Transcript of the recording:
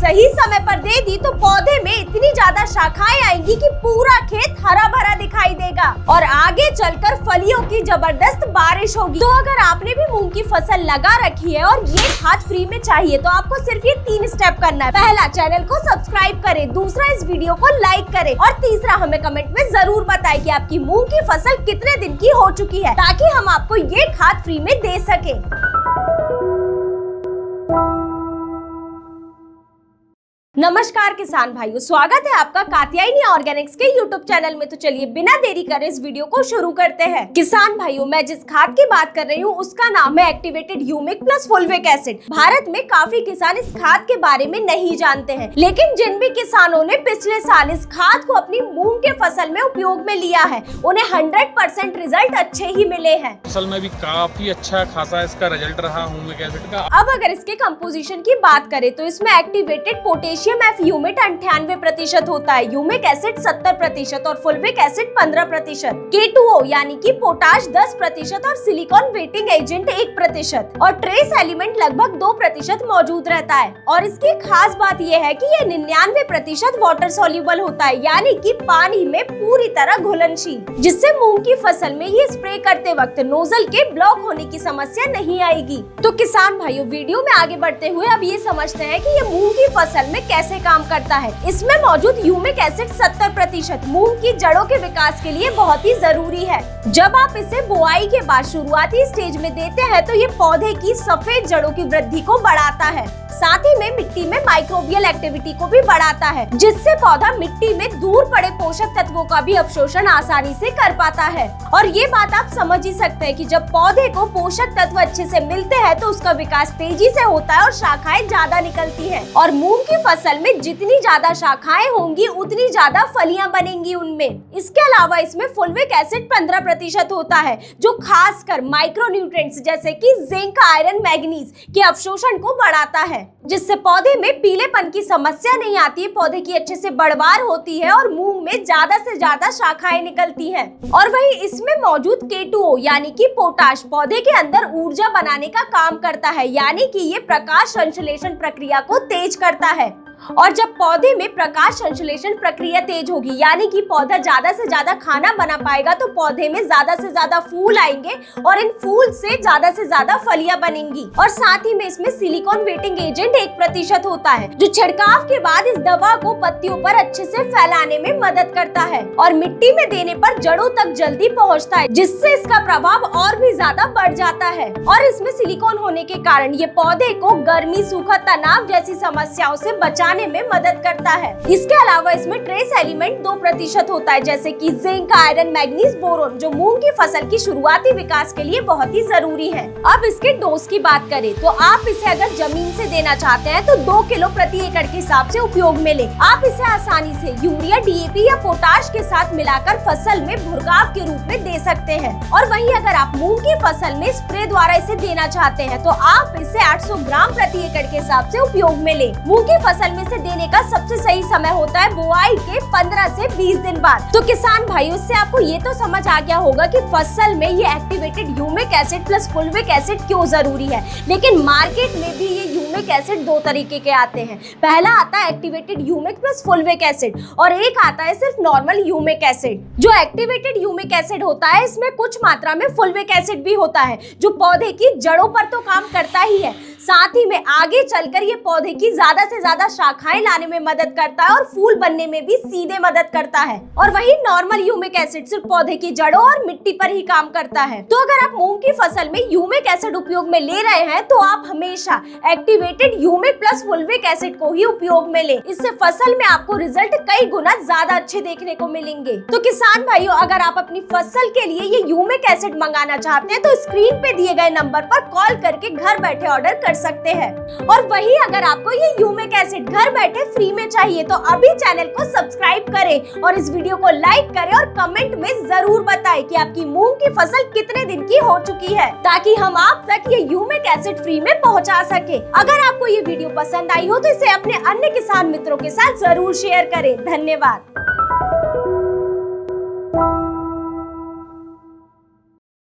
सही समय पर दे दी तो पौधे में इतनी ज्यादा शाखाएं आएंगी कि पूरा खेत हरा भरा दिखाई देगा और आगे चलकर फलियों की जबरदस्त बारिश होगी। तो अगर आपने भी मूंग की फसल लगा रखी है और ये खाद फ्री में चाहिए तो आपको सिर्फ ये 3 स्टेप करना है। पहला, चैनल को सब्सक्राइब करें, दूसरा, इस वीडियो को लाइक करें और तीसरा, हमें कमेंट में जरूर बताएं कि आपकी मूंग की फसल कितने दिन की हो चुकी है ताकि हम आपको ये खाद फ्री में दे सके। नमस्कार किसान भाइयों, स्वागत है आपका कात्यायनी ऑर्गेनिक्स के यूट्यूब चैनल में। तो चलिए बिना देरी करे इस वीडियो को शुरू करते हैं। किसान भाइयों, मैं जिस खाद की बात कर रही हूँ उसका नाम है activated humic plus फुलविक acid. Bharat में काफी किसान इस खाद के बारे में नहीं जानते हैं, लेकिन जिन भी किसानों ने पिछले साल इस खाद को अपनी मूंग के फसल में उपयोग में लिया है उन्हें 100% रिजल्ट अच्छे ही मिले हैं। फसल में भी काफी अच्छा खासा इसका रिजल्ट रहा ह्यूमिक एसिड का। अब अगर इसके कंपोजिशन की बात करें तो इसमें एक्टिवेटेड पोटेशियम ह्यूमिट 98% होता है, ह्यूमिक एसिड 70% और फुलविक एसिड 15%, K2O यानी कि पोटाश 10% और सिलिकॉन वेटिंग एजेंट 1% और ट्रेस एलिमेंट लगभग 2% मौजूद रहता है। और इसकी खास बात यह है कि यह 99% वाटर सॉल्युबल होता है, यानी कि पानी में पूरी तरह घुलनशील, जिससे मूंग की फसल में ये स्प्रे करते वक्त नोजल के ब्लॉक होने की समस्या नहीं आएगी। तो किसान भाइयों, वीडियो में आगे बढ़ते हुए अब ये समझते हैं कि ये मूंग की फसल में कैसे काम करता है। इसमें मौजूद ह्यूमिक एसिड 70% मूंग की जड़ों के विकास के लिए बहुत ही जरूरी है। जब आप इसे बुआई के बाद शुरुआती स्टेज में देते हैं तो ये पौधे की सफेद जड़ों की वृद्धि को बढ़ाता है, साथ ही में मिट्टी में माइक्रोबियल एक्टिविटी को भी बढ़ाता है, जिससे पौधा मिट्टी में दूर पड़े पोषक तत्वों का भी अवशोषण आसानी से कर पाता है। और ये बात आप समझ ही सकते हैं कि जब पौधे को पोषक तत्व अच्छे से मिलते हैं तो उसका विकास तेजी से होता है और शाखाएं ज्यादा निकलती हैं। और मूंग की फसल में जितनी ज्यादा शाखाएं होंगी उतनी ज्यादा फलियां बनेंगी उनमें। इसके अलावा इसमें फुलविक एसिड 15% होता है, जो खासकर माइक्रोन्यूट्रिएंट्स जैसे कि जिंक, आयरन, मैग्नीज के अवशोषण को बढ़ाता है, जिससे पौधे में पीलेपन की समस्या नहीं आती है, पौधे की अच्छे से बढ़वार होती है और मूंग में ज्यादा से ज्यादा शाखाएं निकलती हैं। और वहीं इसमें मौजूद K2O यानी कि पोटाश पौधे के अंदर ऊर्जा बनाने का काम करता है, यानी कि ये प्रकाश संश्लेषण प्रक्रिया को तेज करता है। और जब पौधे में प्रकाश संश्लेषण प्रक्रिया तेज होगी, यानी कि पौधा ज्यादा से ज्यादा खाना बना पाएगा, तो पौधे में ज्यादा से ज्यादा फूल आएंगे और इन फूल से ज्यादा फलियां बनेंगी। और साथ ही में इसमें सिलिकॉन वेटिंग एजेंट 1% होता है, जो छिड़काव के बाद इस दवा को पत्तियों पर अच्छे से फैलाने में मदद करता है और मिट्टी में देने पर जड़ों तक जल्दी पहुँचता है, जिससे इसका प्रभाव और भी ज्यादा बढ़ जाता है। और इसमें सिलिकॉन होने के कारण ये पौधे को गर्मी, सूखा, तनाव जैसी समस्याओं से बचाने में मदद करता है। इसके अलावा इसमें ट्रेस एलिमेंट 2% होता है, जैसे कि जिंक, आयरन, मैग्नीज, बोरोन, जो मूंग की फसल की शुरुआती विकास के लिए बहुत ही जरूरी है। अब इसके डोज की बात करें तो आप इसे अगर जमीन से देना चाहते हैं तो 2 किलो प्रति एकड़ के हिसाब से उपयोग में ले। आप इसे आसानी से यूरिया, DAP या पोटाश के साथ मिलाकर फसल में भुरगाव के रूप में दे सकते हैं। और वहीं अगर आप मूंग की फसल में स्प्रे द्वारा इसे देना चाहते हैं तो आप इसे 800 ग्राम प्रति एकड़ के हिसाब से उपयोग में ले। मूंग की फसल में से देने का सबसे सही समय होता है बुआई के 15 से 20 दिन बाद। तो किसान भाइयों, इससे आपको ये तो समझ आ गया होगा कि फसल में ये activated humic acid plus फुलविक acid क्यों जरूरी है। लेकिन मार्केट में भी ये ह्यूमिक एसिड 2 तरीके के आते हैं। पहला आता है एक्टिवेटेड ह्यूमिक प्लस फुलविक एसिड और एक आता है सिर्फ नॉर्मल ह्यूमिक एसिड। जो एक्टिवेटेड ह्यूमिक एसिड होता है इसमें कुछ मात्रा में फुलविक एसिड भी होता है, जो पौधे की जड़ों पर तो काम करता ही है, साथ ही में आगे चलकर ये पौधे की ज्यादा से ज्यादा शाखाएं लाने में मदद करता है और फूल बनने में भी सीधे मदद करता है। और वही नॉर्मल ह्यूमिक एसिड सिर्फ पौधे की जड़ों और मिट्टी पर ही काम करता है। तो अगर आप मूंग की फसल में ह्यूमिक एसिड उपयोग में ले रहे हैं तो आप हमेशा एक्टिवेटेड ह्यूमिक प्लस फुलविक एसिड को ही उपयोग में ले। इससे फसल में आपको रिजल्ट कई गुना ज्यादा अच्छे देखने को मिलेंगे। तो किसान भाइयों, अगर आप अपनी फसल के लिए ये ह्यूमिक एसिड मंगाना चाहते हैं तो स्क्रीन पे दिए गए नंबर पर कॉल करके घर बैठे ऑर्डर कर सकते हैं। और वही अगर आपको ये ह्यूमिक एसिड घर बैठे फ्री में चाहिए तो अभी चैनल को सब्सक्राइब करें और इस वीडियो को लाइक करें और कमेंट में जरूर बताएं कि आपकी मूंग की फसल कितने दिन की हो चुकी है, ताकि हम आप तक ये ह्यूमिक एसिड फ्री में पहुंचा सके। अगर आपको ये वीडियो पसंद आई हो तो इसे अपने अन्य किसान मित्रों के साथ जरूर शेयर करें। धन्यवाद।